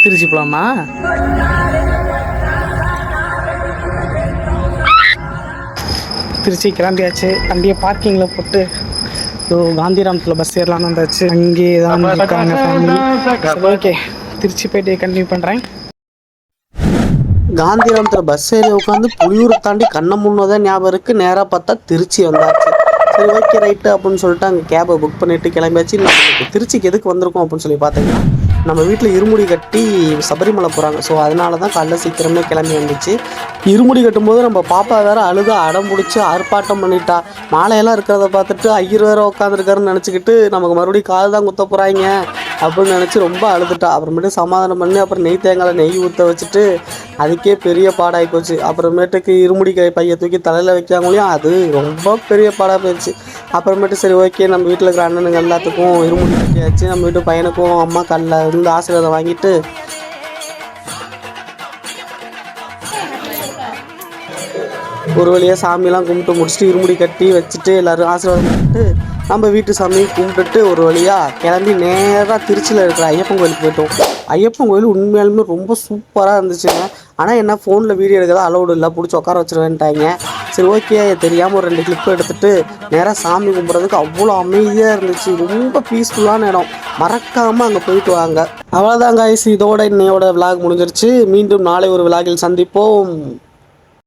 திருச்சி போகலாமா? திருச்சி கிளம்பியாச்சு. வண்டியை பார்க்கிங்கில் போட்டு காந்திராமத்தில் பஸ் ஏறலான்னு வந்தாச்சு. அங்கே தான் இருக்காங்க ஃபேமிலி. ஓகே, திருச்சி போய்ட்டு கண்டினியூ பண்ணுறேன். காந்திராமத்தில் பஸ் ஏறி உட்காந்து புளியூரை தாண்டி கண்ணை முன்னதான் ஞாபகம் இருக்குது. நேராக பார்த்தா திருச்சி வந்தாச்சு. சரி, ஓகே ரைட்டு அப்படின்னு சொல்லிட்டு அங்கே கேபை புக் பண்ணிவிட்டு கிளம்பியாச்சு. திருச்சிக்கு எதுக்கு வந்திருக்கோம் அப்படின்னு சொல்லி பார்த்தீங்கன்னா, நம்ம வீட்டில் இருமுடி கட்டி சபரிமலை போகிறாங்க. ஸோ அதனால தான் காலைல சீக்கிரமே கிளம்பி வந்துச்சு. இருமுடி கட்டும்போது நம்ம பாப்பா வேறு அழுத அடம் பிடிச்சி ஆர்ப்பாட்டம் பண்ணிட்டா. மாலையெல்லாம் இருக்கிறத பார்த்துட்டு ஐயர் வேறு உட்காந்துருக்காருன்னு நினச்சிக்கிட்டு நமக்கு மறுபடியும் காது தான் குத்த போகிறாங்க அப்படின்னு நினச்சி ரொம்ப அழுதுட்டா. அப்புறமேட்டு சமாதானம் பண்ணி அப்புறம் நெய் தேங்காயில் நெய் ஊற்ற வச்சுட்டு அதுக்கே பெரிய பாடாகி போச்சு. அப்புறமேட்டுக்கு இருமுடி பையை தூக்கி தலையில் வைக்காங்களையும் அது ரொம்ப பெரிய பாடாக போயிடுச்சு. அப்புறமேட்டு சரி ஓகே, நம்ம வீட்டில் இருக்கிற அண்ணனுங்க எல்லாத்துக்கும் இருமுடி கட்டியாச்சு. நம்ம வீட்டு பையனுக்கும் அம்மா கல்ல இருந்து ஆசீர்வாதம் வாங்கிட்டு ஒரு வழியாக சாமியெல்லாம் கும்பிட்டு முடிச்சுட்டு இருமுடி கட்டி வச்சுட்டு எல்லோரும் ஆசீர்வாதம் பண்ணிட்டு நம்ம வீட்டு சாமியை கும்பிட்டுட்டு ஒரு வழியாக கிளம்பி நேராக திருச்சியில் இருக்கிற ஐயப்பன் கோயிலுக்கு போயிட்டோம். ஐயப்பன் கோயில் உண்மையாலுமே ரொம்ப சூப்பராக இருந்துச்சுங்க. ஆனால் என்ன ஃபோனில் வீடியோ எடுக்கிறதா அலோடு இல்லை, பிடிச்சி உட்கார வச்சுருவேன்ட்டாங்க. சரி ஓகே, தெரியாமல் ஒரு 2 கிளிப்பு எடுத்துகிட்டு நேராக சாமி கும்பிட்றதுக்கு அவ்வளோ அமைதியாக இருந்துச்சு. ரொம்ப பீஸ்ஃபுல்லான இடம். மறக்காமல் அங்கே போயிட்டு வாங்க. அவ்வளோதாங்க ஐஸ், இதோட இன்னையோட விளாக் முடிஞ்சிருச்சு. மீண்டும் நாளை ஒரு விளாகில் சந்திப்போம்.